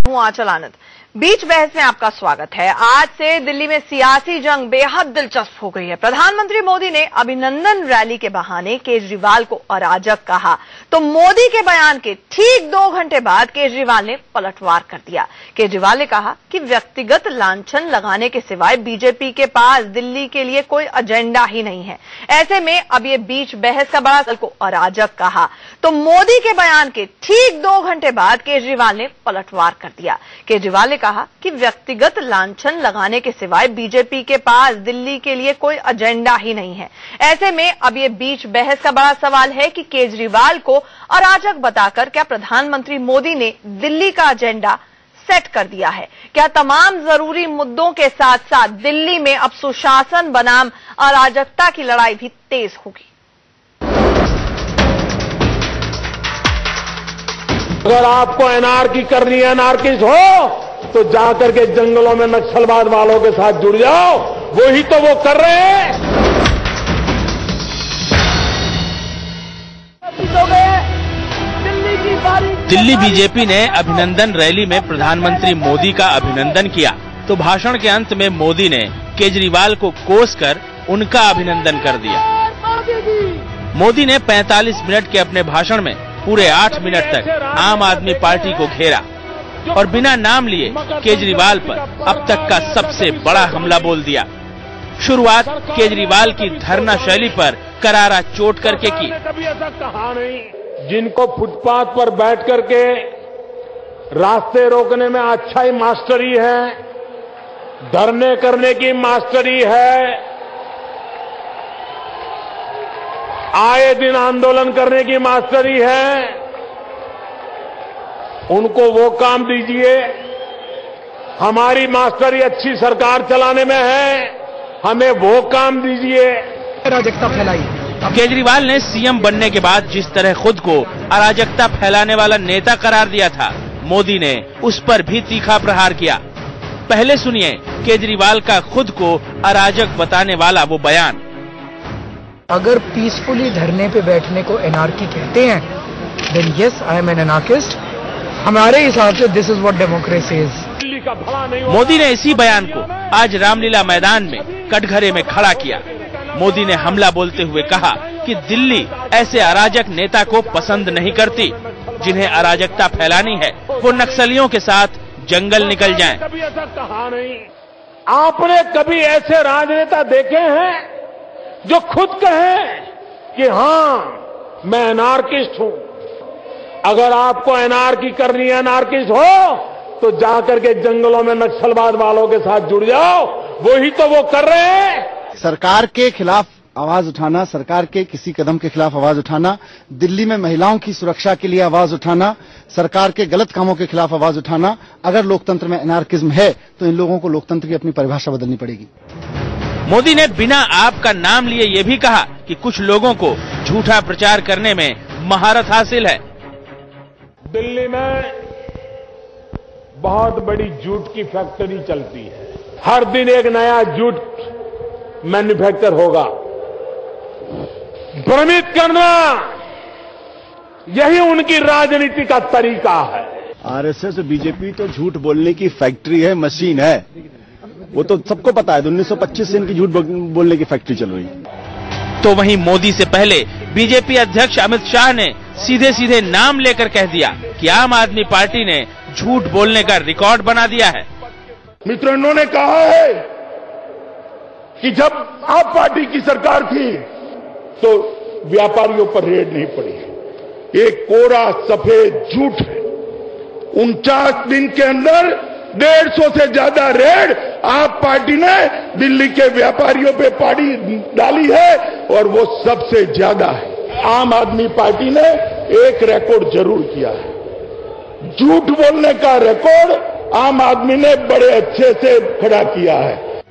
हूं आंचल आनंद। बीच बहस में आपका स्वागत है। आज से दिल्ली में सियासी जंग बेहद दिलचस्प हो गई है। प्रधानमंत्री मोदी ने अभिनंदन रैली के बहाने केजरीवाल को अराजक कहा, तो मोदी के बयान के ठीक 2 घंटे बाद केजरीवाल ने पलटवार कर दिया। केजरीवाल ने कहा कि व्यक्तिगत लांछन लगाने के सिवाय बीजेपी के पास दिल्ली के लिए कोई एजेंडा ही नहीं है। ऐसे में अब ये बीच बहस का बड़ा को अराजक कहा, तो मोदी के बयान के ठीक 2 घंटे बाद केजरीवाल ने पलटवार कर दिया। केजरीवाल ने कहा कि व्यक्तिगत लांछन लगाने के सिवाय बीजेपी के पास दिल्ली के लिए कोई एजेंडा ही नहीं है। ऐसे में अब ये बीच बहस का बड़ा सवाल है कि केजरीवाल को अराजक बताकर क्या प्रधानमंत्री मोदी ने दिल्ली का एजेंडा सेट कर दिया है? क्या तमाम जरूरी मुद्दों के साथ साथ दिल्ली में अब सुशासन बनाम अराजकता की लड़ाई भी तेज होगी? अगर आपको एनआरकी करनी है, एनआरकिस्ट हो, तो जाकर के जंगलों में नक्सलवाद वालों के साथ जुड़ जाओ। वही तो वो कर रहे हैं। दिल्ली बीजेपी ने अभिनंदन रैली में प्रधानमंत्री मोदी का अभिनंदन किया, तो भाषण के अंत में मोदी ने केजरीवाल को कोसकर उनका अभिनंदन कर दिया। मोदी ने 45 मिनट के अपने भाषण में पूरे 8 मिनट तक आम आदमी पार्टी को घेरा और बिना नाम लिए केजरीवाल पर अब तक का सबसे बड़ा हमला बोल दिया। शुरुआत केजरीवाल की धरना शैली पर करारा चोट करके की। कभी ऐसा कहा नहीं। जिनको फुटपाथ पर बैठ करके रास्ते रोकने में अच्छा ही मास्टरी है, धरने करने की मास्टरी है, आए दिन आंदोलन करने की मास्टरी है, उनको वो काम दीजिए। हमारी मास्टरी अच्छी सरकार चलाने में है, हमें वो काम दीजिए। अराजकता फैलाई। केजरीवाल ने सीएम बनने के बाद जिस तरह खुद को अराजकता फैलाने वाला नेता करार दिया था, मोदी ने उस पर भी तीखा प्रहार किया। पहले सुनिए केजरीवाल का खुद को अराजक बताने वाला वो बयान। अगर पीसफुली धरने पे बैठने को एनार्की कहते हैं, then yes I am an anarchist. हमारे हिसाब से this is what democracy is. Modi ने इसी बयान को आज रामलीला मैदान में कटघरे में खड़ा किया। मोदी ने हमला बोलते हुए कहा कि दिल्ली ऐसे अराजक नेता को पसंद नहीं करती। जिन्हें अराजकता फैलानी है वो नक्सलियों के साथ जंगल निकल जाएं। कभी ऐसा कहा नहीं। आपने कभी ऐसे राजनेता देखे हैं जो खुद कहें कि हाँ मैं एनार्किस्ट हूं? अगर आपको एनआरकी करनी है, एनार्किस्ट हो, तो जाकर के जंगलों में नक्सलवाद वालों के साथ जुड़ जाओ। वही तो वो कर रहे हैं। सरकार के खिलाफ आवाज उठाना, सरकार के किसी कदम के खिलाफ आवाज उठाना, दिल्ली में महिलाओं की सुरक्षा के लिए आवाज उठाना, सरकार के गलत कामों के खिलाफ आवाज उठाना। अगर लोकतंत्र में एनार्किज्म है तो इन लोगों को लोकतंत्र की अपनी परिभाषा बदलनी पड़ेगी। मोदी ने बिना आप का नाम लिए ये भी कहा कि कुछ लोगों को झूठा प्रचार करने में महारत हासिल है। दिल्ली में बहुत बड़ी जूट की फैक्ट्री चलती है। हर दिन एक नया जूट मैन्युफैक्चर होगा। भ्रमित करना, यही उनकी राजनीति का तरीका है। आरएसएस और बीजेपी तो झूठ बोलने की फैक्ट्री है, मशीन है। वो तो सबको पता है। 1925 से इनकी झूठ बोलने की फैक्ट्री चल रही है। तो वहीं मोदी से पहले बीजेपी अध्यक्ष अमित शाह ने सीधे सीधे नाम लेकर कह दिया कि आम आदमी पार्टी ने झूठ बोलने का रिकॉर्ड बना दिया है। मित्रों, इन्होंने कहा है कि जब आप पार्टी की सरकार थी तो व्यापारियों पर रेड नहीं पड़ी। एक कोरा सफेद झूठ है। 49 दिन के अंदर 150 से ज्यादा रेड आप पार्टी ने दिल्ली के व्यापारियों पे डाली है और वो सबसे ज्यादा है। आम आदमी पार्टी ने एक रिकॉर्ड जरूर किया है। झूठ बोलने का रिकॉर्ड आम आदमी ने बड़े अच्छे से खड़ा किया है।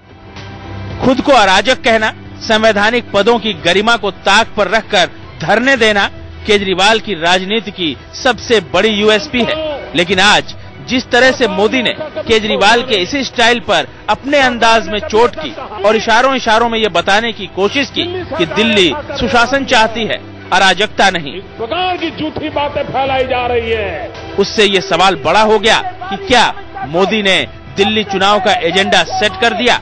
खुद को अराजक कहना, संवैधानिक पदों की गरिमा को ताक पर रखकर धरने देना केजरीवाल की राजनीति की सबसे बड़ी यूएसपी है। लेकिन आज जिस तरह से मोदी ने केजरीवाल के इसी स्टाइल पर अपने अंदाज में चोट की और इशारों इशारों में ये बताने की कोशिश की कि दिल्ली सुशासन चाहती है, अराजकता नहीं। इस प्रकार की झूठी बातें फैलाई जा रही है। उससे ये सवाल बड़ा हो गया कि क्या मोदी ने दिल्ली चुनाव का एजेंडा सेट कर दिया।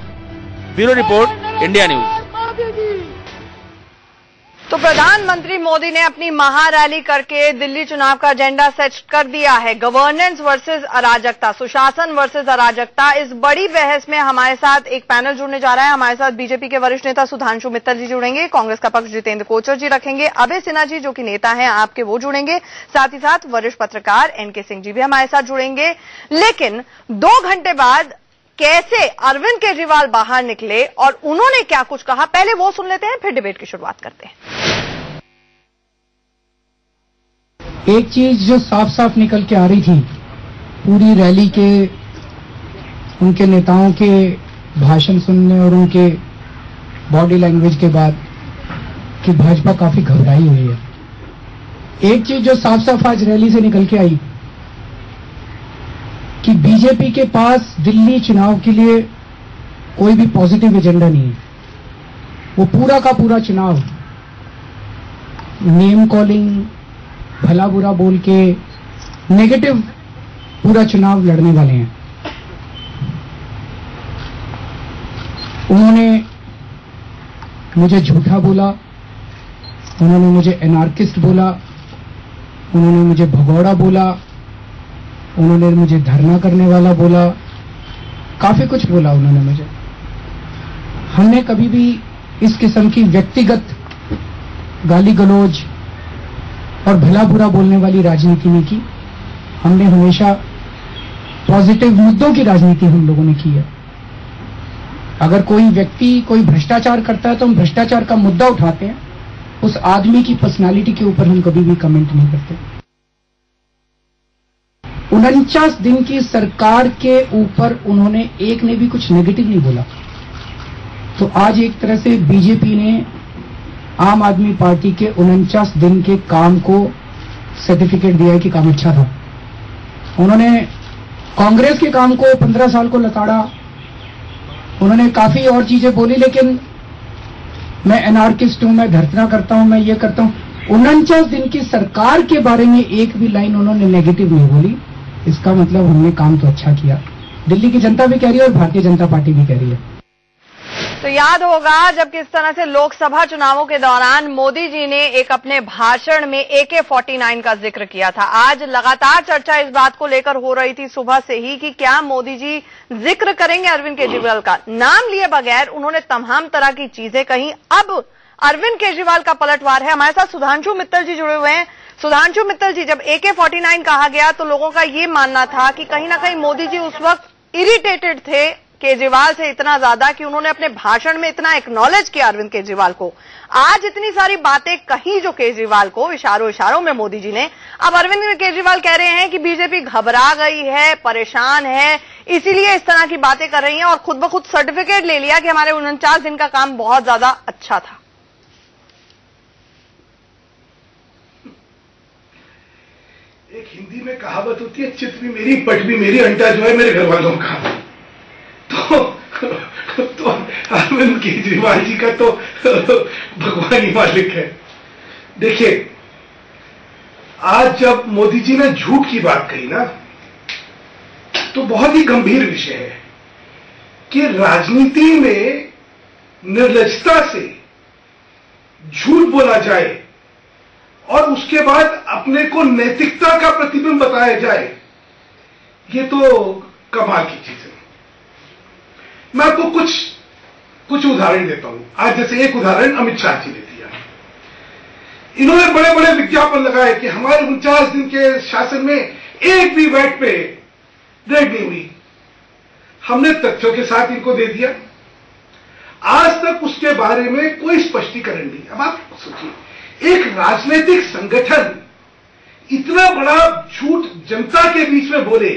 Bureau report, India news. तो प्रधानमंत्री मोदी ने अपनी महारैली करके दिल्ली चुनाव का एजेंडा सेट कर दिया है। गवर्नेंस वर्सेस अराजकता, सुशासन वर्सेस अराजकता, इस बड़ी बहस में हमारे साथ एक पैनल जुड़ने जा रहा है। हमारे साथ बीजेपी के वरिष्ठ नेता सुधांशु मित्तल जी जुड़ेंगे, कांग्रेस का पक्ष जितेंद्र कोचर जी रखेंगे, अभय सिन्हा जी जो कि नेता हैं आपके वो जुड़ेंगे, साथ ही साथ वरिष्ठ पत्रकार एनके सिंह जी भी हमारे साथ जुड़ेंगे। लेकिन 2 घंटे बाद कैसे अरविंद केजरीवाल बाहर निकले और उन्होंने क्या कुछ कहा, पहले वो सुन लेते हैं, फिर डिबेट की शुरुआत करते हैं। एक चीज जो साफ साफ निकल के आ रही थी पूरी रैली के, उनके नेताओं के भाषण सुनने और उनके बॉडी लैंग्वेज के बाद, कि भाजपा काफी घबराई हुई है। एक चीज जो साफ साफ आज रैली से निकल के आई कि बीजेपी के पास दिल्ली चुनाव के लिए कोई भी पॉजिटिव एजेंडा नहीं है। वो पूरा का पूरा चुनाव नेम कॉलिंग, भला बुरा बोल के नेगेटिव पूरा चुनाव लड़ने वाले हैं। उन्होंने मुझे झूठा बोला, उन्होंने मुझे एनार्किस्ट बोला, उन्होंने मुझे भगौड़ा बोला, उन्होंने मुझे धरना करने वाला बोला, काफी कुछ बोला उन्होंने मुझे। हमने कभी भी इस किस्म की व्यक्तिगत गाली गलौज और भला बुरा बोलने वाली राजनीति नहीं की। हमने हमेशा पॉजिटिव मुद्दों की राजनीति हम लोगों ने की है। अगर कोई व्यक्ति कोई भ्रष्टाचार करता है तो हम भ्रष्टाचार का मुद्दा उठाते हैं, उस आदमी की पर्सनालिटी के ऊपर हम कभी भी कमेंट नहीं करते। 49 दिन की सरकार के ऊपर उन्होंने एक ने भी कुछ नेगेटिव नहीं बोला। तो आज एक तरह से बीजेपी ने आम आदमी पार्टी के 49 दिन के काम को सर्टिफिकेट दिया है कि काम अच्छा था। उन्होंने कांग्रेस के काम को 15 साल को लताड़ा, उन्होंने काफी और चीजें बोली, लेकिन मैं एनार्किस्ट हूं, मैं धरना करता हूं, मैं ये करता हूं। 49 दिन की सरकार के बारे में एक भी लाइन उन्होंने नेगेटिव नहीं बोली। इसका मतलब हमने काम तो अच्छा किया। दिल्ली की जनता भी कह रही है और भारतीय जनता पार्टी भी कह रही है। तो याद होगा जब किस तरह से लोकसभा चुनावों के दौरान मोदी जी ने एक अपने भाषण में AK-49 का जिक्र किया था। आज लगातार चर्चा इस बात को लेकर हो रही थी सुबह से ही कि क्या मोदी जी जिक्र करेंगे अरविंद केजरीवाल का। नाम लिए बगैर उन्होंने तमाम तरह की चीजें कही। अब अरविंद केजरीवाल का पलटवार है। हमारे साथ सुधांशु मित्तल जी जुड़े हुए हैं। सुधांशु मित्तल जी, जब AK-49 कहा गया तो लोगों का ये मानना था कि कहीं ना कहीं मोदी जी उस वक्त इरिटेटेड थे केजरीवाल से इतना ज्यादा कि उन्होंने अपने भाषण में इतना एक्नॉलेज किया अरविंद केजरीवाल को। आज इतनी सारी बातें कही जो केजरीवाल को इशारों में मोदी जी ने, अब अरविंद केजरीवाल कह रहे हैं कि बीजेपी घबरा गई है, परेशान है, इसीलिए इस तरह की बातें कर रही है और खुद ब खुद सर्टिफिकेट ले लिया कि हमारे 49 दिन का काम बहुत ज्यादा अच्छा था। एक हिंदी में कहावत होती है, चित भी मेरी पट भी मेरी, अंटा जो है मेरे घर वालों का। तो अरविंद केजरीवाल जी का तो भगवान ही मालिक है। देखिए, आज जब मोदी जी ने झूठ की बात कही ना, तो बहुत ही गंभीर विषय है कि राजनीति में निर्लजता से झूठ बोला जाए और उसके बाद अपने को नैतिकता का प्रतिबिंब बताया जाए, ये तो कमाल की चीज है। मैं आपको कुछ उदाहरण देता हूं। आज जैसे एक उदाहरण अमित शाह जी ने दिया। इन्होंने बड़े बड़े विज्ञापन लगाए कि हमारे 49 दिन के शासन में एक भी वैट पे रेड नहीं हुई। हमने तथ्यों के साथ इनको दे दिया। आज तक उसके बारे में कोई स्पष्टीकरण नहीं। अब आप सोचिए, एक राजनीतिक संगठन इतना बड़ा झूठ जनता के बीच में बोले,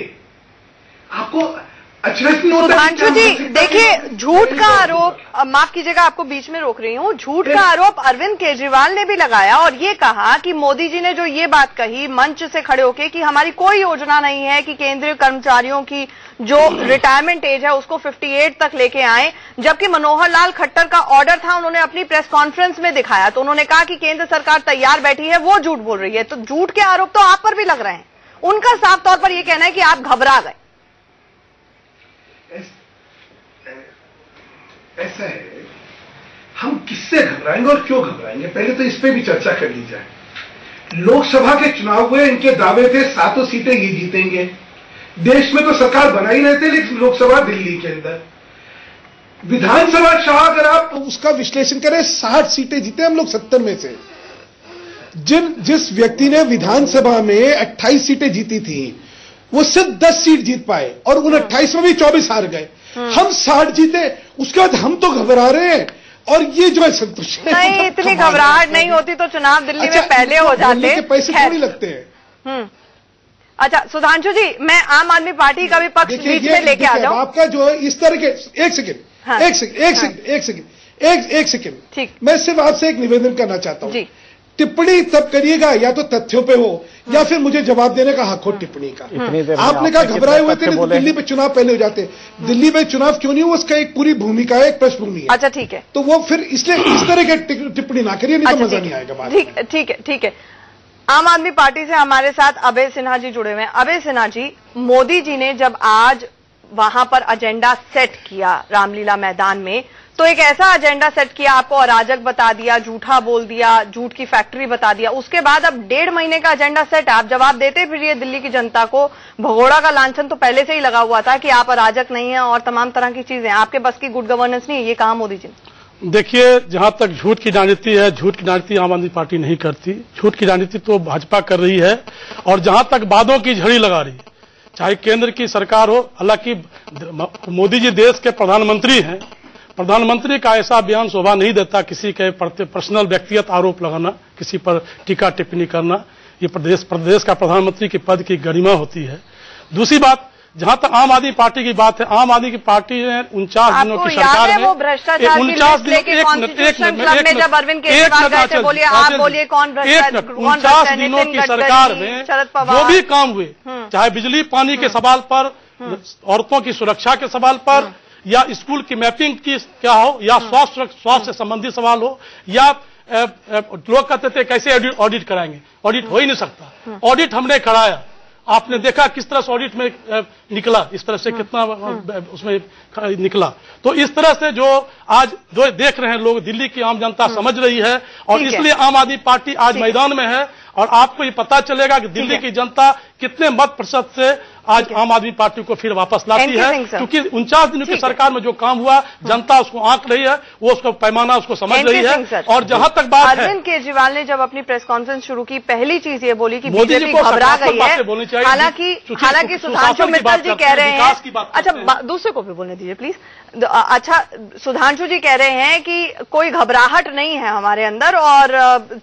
सुधांशु जी देखिए, झूठ का आरोप, माफ कीजिएगा आपको बीच में रोक रही हूँ, झूठ का आरोप अरविंद केजरीवाल ने भी लगाया और ये कहा कि मोदी जी ने जो ये बात कही मंच से खड़े होकर कि हमारी कोई योजना नहीं है कि केंद्रीय कर्मचारियों की जो रिटायरमेंट एज है उसको 58 तक लेके आए, जबकि मनोहर लाल खट्टर का ऑर्डर था, उन्होंने अपनी प्रेस कॉन्फ्रेंस में दिखाया तो उन्होंने कहा कि केंद्र सरकार तैयार बैठी है, वो झूठ बोल रही है। तो झूठ के आरोप तो आप पर भी लग रहे हैं। उनका साफ तौर पर यह कहना है कि आप घबरा गए। ऐसा है, हम किससे घबराएंगे और क्यों घबराएंगे, पहले तो इस पे भी चर्चा कर ली जाए। लोकसभा के चुनाव हुए, इनके दावे थे 7 सीटें ये जीतेंगे। देश में तो सरकार बना ही रहे थे, लेकिन लोकसभा दिल्ली के अंदर, विधानसभा शाह अगर आप उसका विश्लेषण करें 60 सीटें जीते हम लोग 70 में से। जिस व्यक्ति ने विधानसभा में 28 सीटें जीती थी वो सिर्फ 10 सीट जीत पाए और उन 28 में भी 24 हार गए। हम 60 जीते, उसके बाद हम तो घबरा रहे हैं। और ये जो है संतोष नहीं, इतनी घबराहट नहीं होती तो चुनाव दिल्ली में पहले हो जाते, पैसे थोड़ी लगते हैं। अच्छा सुधांशु जी, मैं आम आदमी पार्टी का भी पक्ष बीच में लेके आ जाऊं। आपका जो है इस तरह के एक सेकंड ठीक, मैं सिर्फ आपसे एक निवेदन करना चाहता हूं। टिप्पणी तब करिएगा या तो तथ्यों पे हो या फिर मुझे जवाब देने का हक हो टिप्पणी का। आपने कहा घबराए हुए थे तो दिल्ली पे चुनाव पहले हो जाते। दिल्ली में चुनाव क्यों नहीं हुआ, उसका एक पूरी भूमिका है, एक पृष्ठभूमि है। अच्छा ठीक है, तो वो फिर इसलिए इस तरह के टिप्पणी ना करिए, नहीं तो मजा नहीं आएगा बात। ठीक है। आम आदमी पार्टी से हमारे साथ अभय सिन्हा जी जुड़े हुए हैं। अभय सिन्हा जी, मोदी जी ने जब आज वहां पर एजेंडा सेट किया रामलीला मैदान में, तो एक ऐसा एजेंडा सेट किया, आपको अराजक बता दिया, झूठा बोल दिया, झूठ की फैक्ट्री बता दिया। उसके बाद अब 1.5 महीने का एजेंडा सेट, आप जवाब देते फिर ये दिल्ली की जनता को। भगोड़ा का लांछन तो पहले से ही लगा हुआ था कि आप अराजक नहीं है और तमाम तरह की चीजें, आपके बस की गुड गवर्नेंस नहीं है, ये कहा मोदी जी ने। देखिए, जहां तक झूठ की राजनीति है, झूठ की राजनीति आम आदमी पार्टी नहीं करती। झूठ की राजनीति तो भाजपा कर रही है। और जहां तक वादों की झड़ी लगा रही है, चाहे केंद्र की सरकार हो, हालांकि मोदी जी देश के प्रधानमंत्री हैं, प्रधानमंत्री का ऐसा बयान शोभा नहीं देता किसी के पर्सनल व्यक्तिगत आरोप लगाना, किसी पर टीका टिप्पणी करना। ये प्रदेश का प्रधानमंत्री के पद की गरिमा होती है। दूसरी बात, जहां तक आम आदमी पार्टी की बात है, आम आदमी पार्टी ने 49 दिनों की सरकार में 49 दिनों में जब अरविंद केजरीवाल गए थे, बोलिए आप बोलिए कौन 49 दिनों की सरकार में जो भी काम हुए, चाहे बिजली पानी के सवाल पर, औरतों की सुरक्षा के सवाल पर, या स्कूल की मैपिंग की क्या हो, या स्वास्थ्य से संबंधित सवाल हो, या लोग कहते थे कैसे ऑडिट कराएंगे, ऑडिट हो ही नहीं सकता। ऑडिट हमने कराया, आपने देखा किस तरह से ऑडिट में निकला, इस तरह से कितना उसमें निकला। तो इस तरह से जो आज जो देख रहे हैं लोग, दिल्ली की आम जनता समझ रही है और इसलिए आम आदमी पार्टी आज मैदान में है। और आपको ये पता चलेगा कि दिल्ली की जनता कितने मत प्रतिशत से आज आम आदमी पार्टी को फिर वापस लाती है, क्योंकि 49 दिनों की सरकार में जो काम हुआ जनता उसको आंक रही है, वो उसको पैमाना उसको समझ रही है। और जहां तक बात है, अरविंद केजरीवाल ने जब अपनी प्रेस कॉन्फ्रेंस शुरू की, पहली चीज ये बोली कि बीजेपी घबरा गई है। हालांकि सुधांशु मित्तल जी कह रहे हैं, अच्छा दूसरे को भी बोलने दीजिए प्लीज। अच्छा, सुधांशु जी कह रहे हैं कि कोई घबराहट नहीं है हमारे अंदर और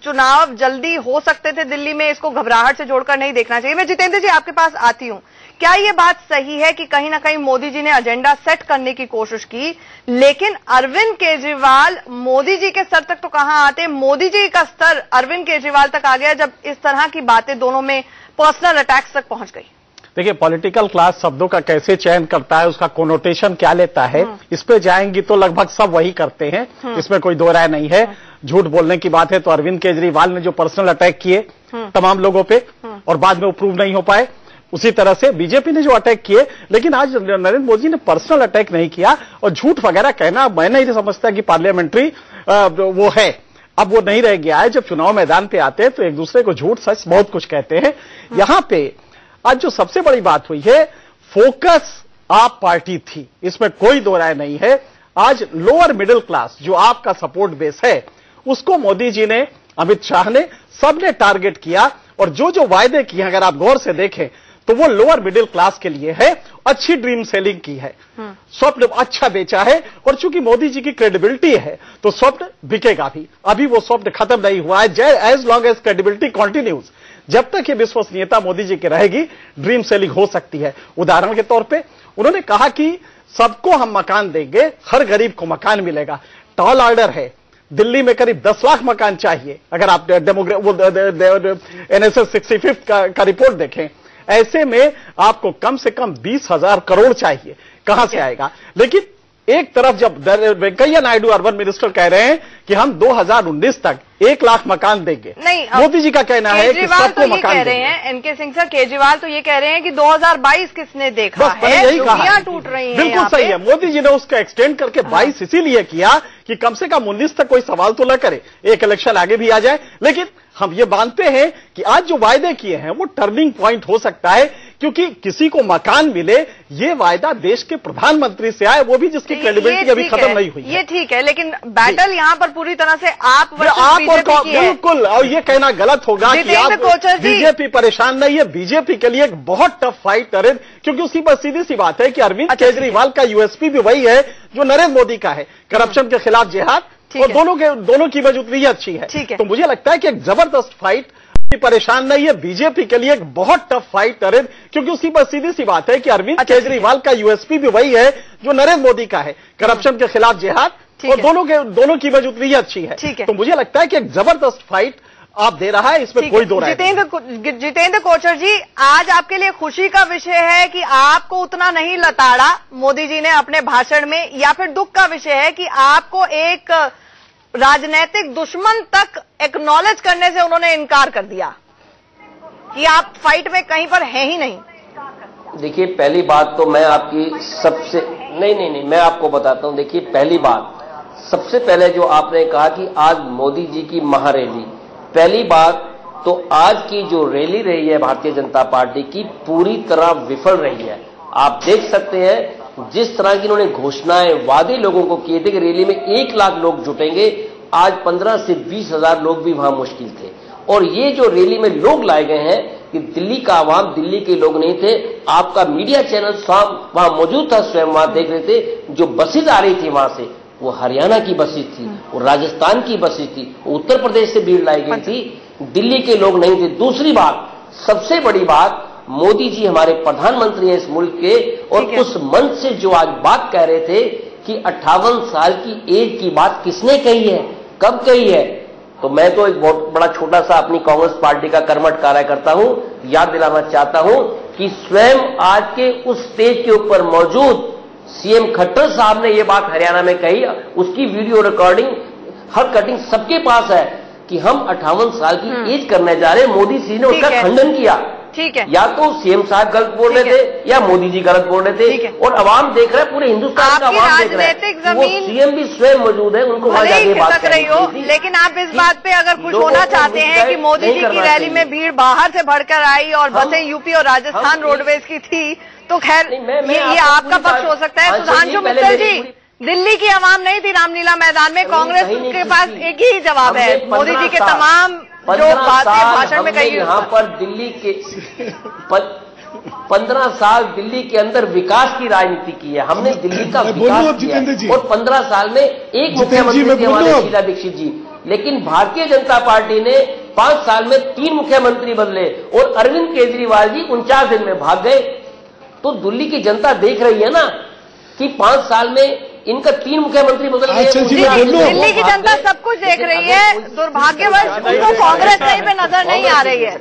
चुनाव जल्दी हो सकते थे दिल्ली में, इसको घबराहट से जोड़कर नहीं देखना चाहिए। मैं जितेंद्र जी आपके पास आती हूं, क्या ये बात सही है कि कहीं ना कहीं मोदी जी ने एजेंडा सेट करने की कोशिश की, लेकिन अरविंद केजरीवाल मोदी जी के स्तर तक तो कहां आते, मोदी जी का स्तर अरविंद केजरीवाल तक आ गया जब इस तरह की बातें दोनों में पर्सनल अटैक्स तक पहुंच गई। देखिए, पॉलिटिकल क्लास शब्दों का कैसे चयन करता है, उसका कोनोटेशन क्या लेता है, इस पे जाएंगी तो लगभग सब वही करते हैं, इसमें कोई दो राय नहीं है। झूठ बोलने की बात है तो अरविंद केजरीवाल ने जो पर्सनल अटैक किए तमाम लोगों पे और बाद में वो प्रूव नहीं हो पाए, उसी तरह से बीजेपी ने जो अटैक किए, लेकिन आज नरेंद्र मोदी ने पर्सनल अटैक नहीं किया। और झूठ वगैरह कहना मैं नहीं समझता कि पार्लियामेंट्री वो है, अब वो नहीं रह गया है। जब चुनाव मैदान पे आते हैं तो एक दूसरे को झूठ सच बहुत कुछ कहते हैं। यहां पे आज जो सबसे बड़ी बात हुई है, फोकस आप पार्टी थी, इसमें कोई दो राय नहीं है। आज लोअर मिडिल क्लास जो आपका सपोर्ट बेस है, उसको मोदी जी ने, अमित शाह ने, सबने टारगेट किया। और जो जो वायदे किए अगर आप गौर से देखें तो वो लोअर मिडिल क्लास के लिए है। अच्छी ड्रीम सेलिंग की है, स्वप्न अच्छा बेचा है। और चूंकि मोदी जी की क्रेडिबिलिटी है तो स्वप्न बिकेगा भी। अभी वो स्वप्न खत्म नहीं हुआ है। As long as credibility continues, जब तक ये विश्वसनीयता मोदी जी की रहेगी, ड्रीम सेलिंग हो सकती है। उदाहरण के तौर पे उन्होंने कहा कि सबको हम मकान देंगे, हर गरीब को मकान मिलेगा। टॉल ऑर्डर है, दिल्ली में करीब 10 लाख मकान चाहिए। अगर आप NSS 65 का रिपोर्ट देखें, ऐसे में आपको कम से कम 20,000 करोड़ चाहिए। कहां से आएगा? लेकिन एक तरफ जब वेंकैया नायडू अर्बन मिनिस्टर कह रहे हैं कि हम 2019 तक 1 लाख मकान देंगे, नहीं, मोदी जी का कहना है कि सबको मकान कह रहे हैं एनके सिंह सर, केजरीवाल तो ये कह रहे हैं कि 2022 किसने देखा है, यही कहा, टूट रही है। बिल्कुल सही है। मोदी जी ने उसका एक्सटेंड करके 22 इसीलिए किया कि कम से कम 19 तक कोई सवाल तो न करे, एक इलेक्शन आगे भी आ जाए। लेकिन हम ये मानते हैं कि आज जो वायदे किए हैं वो टर्निंग पॉइंट हो सकता है, क्योंकि किसी को मकान मिले ये वायदा देश के प्रधानमंत्री से आए, वो भी जिसकी क्रेडिबिलिटी अभी खत्म नहीं हुई है। ये ठीक है, लेकिन बैटल यहाँ पर पूरी तरह से आप और बिल्कुल, और ये कहना गलत होगा कि आप बीजेपी परेशान नहीं है। बीजेपी के लिए एक बहुत टफ फाइट अरे, क्योंकि उसकी बस सीधी सी बात है कि अरविंद केजरीवाल का यूएसपी भी वही है जो नरेंद्र मोदी का है, करप्शन के खिलाफ जिहाद, और दोनों की मौजूदगी अच्छी है। तो मुझे लगता है कि एक जबरदस्त फाइट, परेशान नहीं है बीजेपी के लिए एक बहुत टफ फाइट अरे, क्योंकि उसकी बस सीधी सी बात है कि अरविंद केजरीवाल का यूएसपी भी वही है जो नरेंद्र मोदी का है, करप्शन के खिलाफ जिहाद, और दोनों की मौजूदगी अच्छी है। तो मुझे लगता है कि एक जबरदस्त फाइट आप दे रहा है, इसमें कोई दो राय नहीं। जितेंद्र कोचर जी, आज आपके लिए खुशी का विषय है कि आपको उतना नहीं लताड़ा मोदी जी ने अपने भाषण में, या फिर दुख का विषय है कि आपको एक राजनीतिक दुश्मन तक एक्नॉलेज करने से उन्होंने इनकार कर दिया कि आप फाइट में कहीं पर हैं ही नहीं? देखिए, पहली बात तो मैं आपकी सबसे नहीं, मैं आपको बताता हूं। देखिए, पहली बात, सबसे पहले जो आपने कहा कि आज मोदी जी की महारैली, पहली बात तो आज की जो रैली रही है भारतीय जनता पार्टी की, पूरी तरह विफल रही है। आप देख सकते हैं जिस तरह की इन्होंने घोषणाएं, वादे लोगों को किए थे कि रैली में 1 लाख लोग जुटेंगे, आज 15 से 20,000 लोग भी वहां मुश्किल थे। और ये जो रैली में लोग लाए गए हैं कि दिल्ली का आवाम, दिल्ली के लोग नहीं थे, आपका मीडिया चैनल वहां मौजूद था, स्वयं वहां देख रहे थे। जो बसेज आ रही थी वहां से, वो हरियाणा की बसेज थी, वो राजस्थान की बसेज थी, वो उत्तर प्रदेश से भीड़ लाई गई थी, दिल्ली के लोग नहीं थे। दूसरी बात, सबसे बड़ी बात, मोदी जी हमारे प्रधानमंत्री हैं इस मुल्क के, और उस मंच से जो आज बात कह रहे थे कि 58 साल की एज की बात किसने कही है, कब कही है? तो मैं तो एक बहुत बड़ा छोटा सा अपनी कांग्रेस पार्टी का कर्मठ कार्यकर्ता हूं, याद दिलाना चाहता हूं कि स्वयं आज के उस स्टेज के ऊपर मौजूद सीएम खट्टर साहब ने यह बात हरियाणा में कही, उसकी वीडियो रिकॉर्डिंग, हर कटिंग सबके पास है कि हम 58 साल की एज करने जा रहे हैं। मोदी जी ने उसका खंडन किया। ठीक है, या तो सीएम साहब गलत बोल रहे थे या मोदी जी गलत बोल रहे थे, और अवाम देख रहा है, पूरे हिंदुस्तान का अवाम देख रहा है। वो सीएम भी स्वयं मौजूद है, उनको वहां जाके बात करनी चाहिए। लेकिन आप इस बात पे अगर खुश होना चाहते हैं कि मोदी जी की रैली में भीड़ बाहर से भरकर आई और बसें यूपी और राजस्थान रोडवेज की थी, तो खैर ये आपका पक्ष हो सकता है। सुधांशु मित्तल जी, दिल्ली की आवाम नहीं थी रामलीला मैदान में, कांग्रेस के पास एक ही जवाब है, मोदी जी के तमाम जो बातें भाषण में कही। यहाँ पर दिल्ली के 15 साल दिल्ली के अंदर विकास की राजनीति की है, हमने दिल्ली का विकास किया, और 15 साल में एक मुख्यमंत्री थे हमारे शीला दीक्षित जी। लेकिन भारतीय जनता पार्टी ने 5 साल में 3 मुख्यमंत्री बदले, और अरविंद केजरीवाल जी 49 दिन में भाग गए। तो दिल्ली की जनता देख रही है ना कि 5 साल में इनका 3 मुख्यमंत्री बदल गए। दिल्ली की जनता सब कुछ देख रही है, दुर्भाग्यवश उनको कांग्रेस कहीं पे नजर नहीं आ रही है,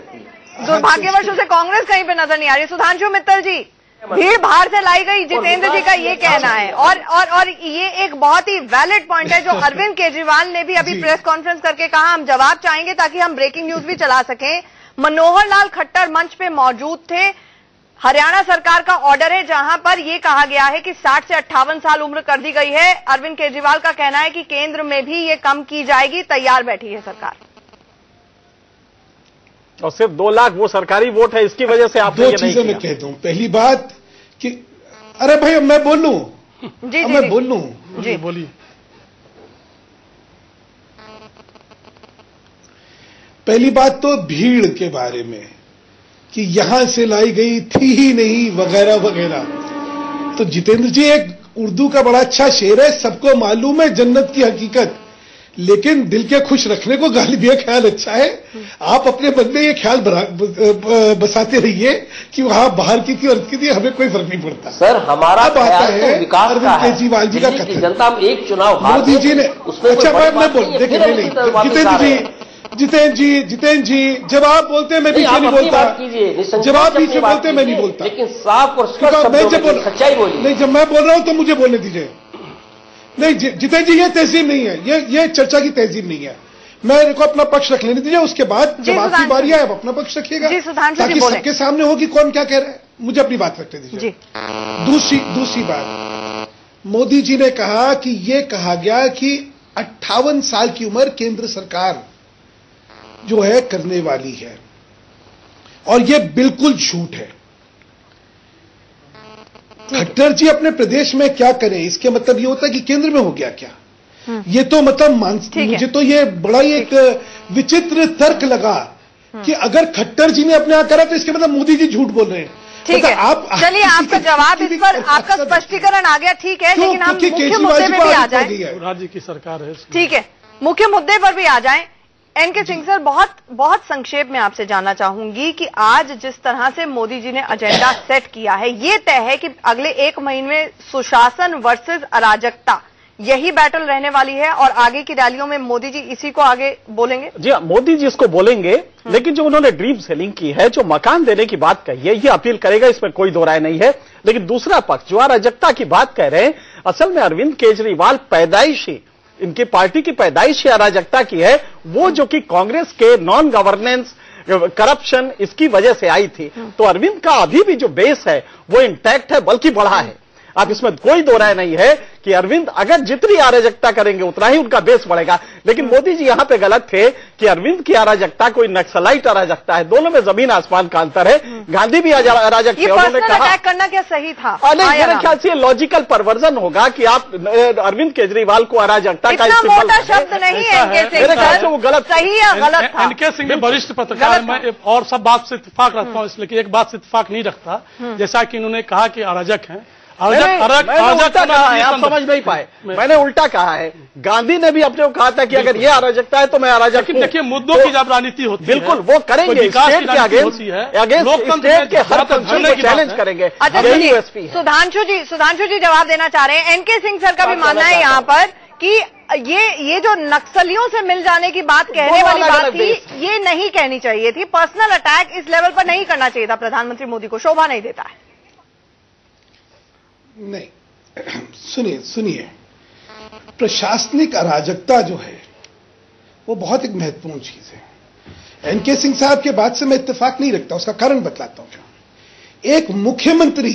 दुर्भाग्यवश उसे कांग्रेस कहीं पे नजर नहीं आ रही है। सुधांशु मित्तल जी, भीड़ बाहर से लाई गई, जितेंद्र जी का ये कहना है, और ये एक बहुत ही वैलिड पॉइंट है जो अरविंद केजरीवाल ने भी अभी प्रेस कॉन्फ्रेंस करके कहा। हम जवाब चाहेंगे ताकि हम ब्रेकिंग न्यूज भी चला सकें। मनोहर लाल खट्टर मंच पे मौजूद थे। हरियाणा सरकार का ऑर्डर है जहां पर यह कहा गया है कि 60 से 58 साल उम्र कर दी गई है। अरविंद केजरीवाल का कहना है कि केंद्र में भी ये कम की जाएगी, तैयार बैठी है सरकार। और सिर्फ 2 लाख वो सरकारी वोट है, इसकी वजह से आप 2 चीजें मैं कहता हूं। पहली बात कि अरे भाई अब मैं बोल लूं, मैं बोल लूं जी, बोलिए। पहली बात तो भीड़ के बारे में कि यहां से लाई गई थी ही नहीं वगैरह वगैरह। तो जितेंद्र जी, एक उर्दू का बड़ा अच्छा शेर है, सबको मालूम है जन्नत की हकीकत, लेकिन दिल के खुश रखने को गालिब ये ख्याल अच्छा है, आप अपने मन में ये ख्याल बसाते रहिए कि वहां बाहर की थी और इसकी थी, हमें कोई फर्क नहीं पड़ता। सर हमारा ख्याल तो विकास का है, केजरीवाल जी का कथन, जनता हम एक चुनाव मोदी जी ने, अच्छा मैं बोल देखिए जितेंद्र जी जब आप बोलते हैं मैं बीच में नहीं बोलता, जब आप बीच में बोलते हैं मैं नहीं बोलता, लेकिन साफ और सच्चाई बोलिए। नहीं, जब मैं बोल रहा हूं तो मुझे बोलने दीजिए। नहीं जितेंद्र जी, ये तहजीब नहीं है, ये चर्चा की तहजीब नहीं है। मेरे को अपना पक्ष रख लेने दीजिए, उसके बाद जब आपकी बारी आए आप अपना पक्ष रखिएगा, ताकि सबके सामने हो कि कौन क्या कह रहा है। मुझे अपनी बात रखने दीजिए। दूसरी बात, मोदी जी ने कहा कि ये कहा गया कि 58 साल की उम्र केंद्र सरकार जो है करने वाली है, और ये बिल्कुल झूठ है। खट्टर जी अपने प्रदेश में क्या करें, इसके मतलब ये होता है कि केंद्र में हो गया क्या? ये तो मतलब मुझे तो ये बड़ा ही एक विचित्र तर्क लगा कि अगर खट्टर जी ने अपने यहां करा तो इसके मतलब मोदी जी झूठ बोल रहे हैं। ठीक है, आप चलिए आपका जवाब इस पर, आपका स्पष्टीकरण आ गया, ठीक है, लेकिन हम मुख्य मुद्दे पे भी आ जाएं। राज्य की सरकार है, ठीक है, मुख्य मुद्दे पर भी आ जाएं। एनके सिंह सर, बहुत संक्षेप में आपसे जानना चाहूंगी कि आज जिस तरह से मोदी जी ने एजेंडा सेट किया है, ये तय है कि अगले 1 महीने में सुशासन वर्सेस अराजकता, यही बैटल रहने वाली है, और आगे की रैलियों में मोदी जी इसी को आगे बोलेंगे। जी हाँ, मोदी जी इसको बोलेंगे, लेकिन जो उन्होंने ड्रीम सेलिंग की है, जो मकान देने की बात कही है, ये अपील करेगा, इसमें कोई दो राय नहीं है। लेकिन दूसरा पक्ष जो अराजकता की बात कह रहे हैं, असल में अरविंद केजरीवाल पैदाइशी, इनकी पार्टी की पैदाइश अराजकता की है, वो जो कि कांग्रेस के नॉन गवर्नेंस करप्शन इसकी वजह से आई थी। तो अरविंद का अभी भी जो बेस है वो इंटैक्ट है, बल्कि बढ़ा है। अब इसमें कोई दो राय नहीं है कि अरविंद अगर जितनी अराजकता करेंगे उतना ही उनका बेस बढ़ेगा। लेकिन मोदी जी यहां पे गलत थे कि अरविंद की अराजकता कोई नक्सलाइट अराजकता है, दोनों में जमीन आसमान का अंतर है। गांधी भी अराजक थे, उन्होंने कहा अटैक करना क्या सही था? मेरे ख्याल से लॉजिकल परवर्जन होगा कि आप अरविंद केजरीवाल को अराजकता का मोटा शब्द नहीं है, मेरे ख्याल से वो गलत, सही या गलत था। एनके सिंह वरिष्ठ पत्रकार, मैं और सब बात से इत्तेफाक रखता हूँ, इसलिए एक बात से इत्तेफाक नहीं रखता, जैसा कि उन्होंने कहा कि अराजक हैं। आप समझ नहीं पाए, मैंने उल्टा कहा है। गांधी ने भी अपने को कहा था कि अगर ये अराजकता है तो मैं अराजक हूं। देखिए, मुद्दों की जब राजनीति होती है, बिल्कुल वो करेंगे, स्टेट के अगेंस्ट स्टेट के हर फंक्शन को चैलेंज करेंगे। सुधांशु जी जवाब देना चाह रहे हैं। एनके सिंह सर का भी मानना है यहाँ पर कि ये जो नक्सलियों से मिल जाने की बात कहने वाली बात थी, ये नहीं कहनी चाहिए थी। पर्सनल अटैक इस लेवल पर नहीं करना चाहिए था। प्रधानमंत्री मोदी को शोभा नहीं देता है। नहीं, सुनिए, प्रशासनिक अराजकता जो है वो बहुत एक महत्वपूर्ण चीज है। एनके सिंह साहब के बात से मैं इत्तेफाक नहीं रखता, उसका कारण बतलाता हूं। एक मुख्यमंत्री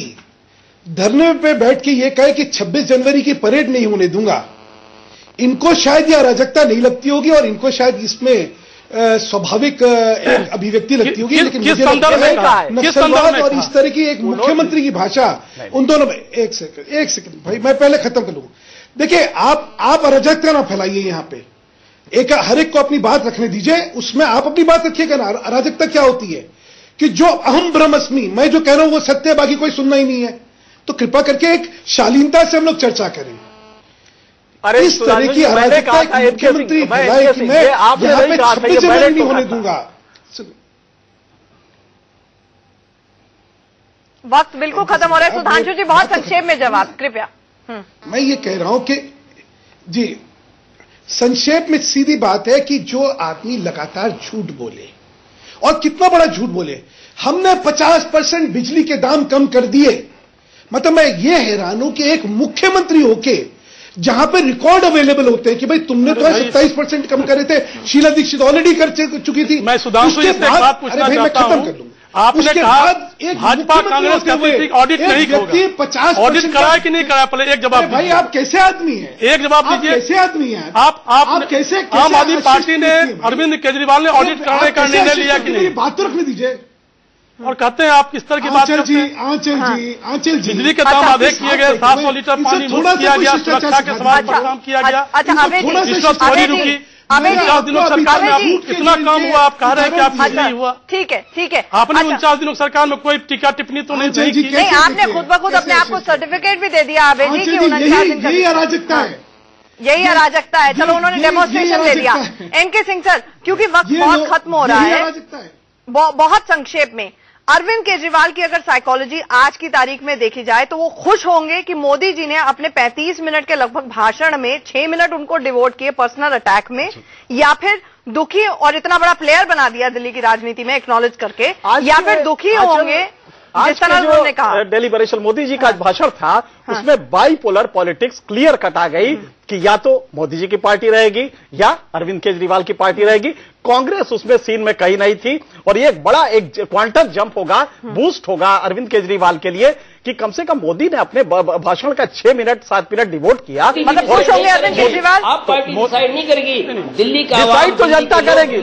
धरने पे बैठ के ये कहे कि 26 जनवरी की परेड नहीं होने दूंगा, इनको शायद ये अराजकता नहीं लगती होगी और इनको शायद इसमें स्वाभाविक एक अभिव्यक्ति लगती होगी। लेकिन नक्सलवाद और इस तरह की एक मुख्यमंत्री की भाषा, उन दोनों में एक सेकंड भाई, मैं पहले खत्म कर लूं। देखिए, आप अराजकता ना फैलाइए यहां पे, हर एक को अपनी बात रखने दीजिए, उसमें आप अपनी बात रखिएगा ना। अराजकता क्या होती है कि जो अहम ब्रह्मस्मि, मैं जो कह रहा हूं वो सत्य है, बाकी कोई सुनना ही नहीं है। तो कृपा करके एक शालीनता से हम लोग चर्चा करें। इस तरह की अराजकता मुख्यमंत्री फैलाए कि मैं यहां पे 26 जनवरी नहीं होने दूंगा। वक्त बिल्कुल खत्म हो रहा है। सुधांशु जी, बहुत संक्षेप में जवाब कृपया। मैं ये कह रहा हूं कि जी, संक्षेप में सीधी बात है कि जो आदमी लगातार झूठ बोले, और कितना बड़ा झूठ बोले, हमने 50% बिजली के दाम कम कर दिए। मतलब मैं ये हैरान हूं कि एक मुख्यमंत्री होके जहां पे रिकॉर्ड अवेलेबल होते हैं कि भाई तुमने तो 27% कम करे थे, शीला दीक्षित ऑलरेडी कर चुकी थी। मैं सुधांशु जी से एक बात पूछना चाहता हूं, आपने कहा भाजपा कांग्रेस का ऑडिट नहीं होगा, 50 ऑडिट कराया कि नहीं कराया, पहले एक जवाब। भाई आप कैसे आदमी हैं? एक जवाब दीजिए, कैसे आदमी हैं आप कैसे? आम आदमी पार्टी ने, अरविंद केजरीवाल ने ऑडिट कराने का निर्णय लिया कि नहीं? बात तो रखने दीजिए। और कहते हैं आप किस तरह की बात करते हैं? आंचल जी, बिजली के दाम अधिक किए गए, 700 लीटर पानी मुक्त किया गया, सुरक्षा के सवाल पर काम किया गया, रिश्वत थोड़ी रुकी। 49 दिनों सरकार में आप कितना काम हुआ? आप कह रहे हैं कि आप नहीं हुआ। ठीक है। आपने 49 दिनों सरकार में कोई टीका टिप्पणी तो नहीं की? नहीं, आपने खुद ब खुद अपने आप को सर्टिफिकेट भी दे दिया आबे जी कि 49 दिन। यही अराजकता है, यही अराजकता है। चलो उन्होंने डेमोन्स्ट्रेशन दे दिया। एनके सिंह सर, क्योंकि वक्त बहुत खत्म हो रहा है, बहुत संक्षेप में, अरविंद केजरीवाल की अगर साइकोलॉजी आज की तारीख में देखी जाए तो वो खुश होंगे कि मोदी जी ने अपने 35 मिनट के लगभग भाषण में 6 मिनट उनको डिवोट किए पर्सनल अटैक में, या फिर दुखी, और इतना बड़ा प्लेयर बना दिया दिल्ली की राजनीति में एक्नॉलेज करके, या फिर दुखी होंगे जिस तरह उन्होंने कहा। डेलीबरेशन मोदी जी का भाषण था, उसमें बाइपोलर पॉलिटिक्स क्लियर कट आ गई कि या तो मोदी जी की पार्टी रहेगी या अरविंद केजरीवाल की पार्टी रहेगी। कांग्रेस उसमें सीन में कहीं नहीं थी, और ये एक बड़ा एक क्वांटम जंप होगा, बूस्ट होगा अरविंद केजरीवाल के लिए कि कम से कम मोदी ने अपने भाषण का 6 मिनट 7 मिनट डिवोट किया। मतलब खुश होंगे अरविंद केजरीवाल? आप पार्टी डिसाइड नहीं करेगी, दिल्ली का डिसाइड तो जनता करेगी,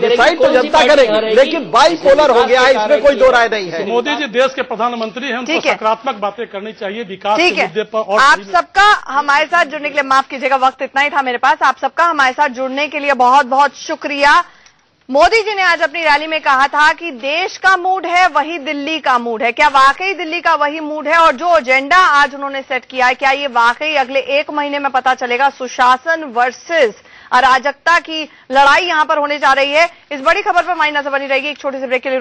डिसाइड तो जनता करेगी, लेकिन बाइपोलर हो गया है, इसमें कोई दो राय नहीं है। मोदी जी देश के प्रधानमंत्री हैं, उनको सकारात्मक बातें करनी चाहिए विकास के मुद्दे पर। और आप सबका हमारे साथ जुड़ने के लिए, माफ कीजिएगा वक्त इतना ही था मेरे पास, आप सबका हमारे साथ जुड़ने के लिए बहुत बहुत शुक्रिया। मोदी जी ने आज अपनी रैली में कहा था कि देश का मूड है वही दिल्ली का मूड है। क्या वाकई दिल्ली का वही मूड है? और जो एजेंडा आज उन्होंने सेट किया है, क्या ये वाकई अगले 1 महीने में पता चलेगा सुशासन वर्सेस अराजकता की लड़ाई यहां पर होने जा रही है? इस बड़ी खबर पर हमारी नजर बनी रहेगी। एक छोटे से ब्रेक के लिए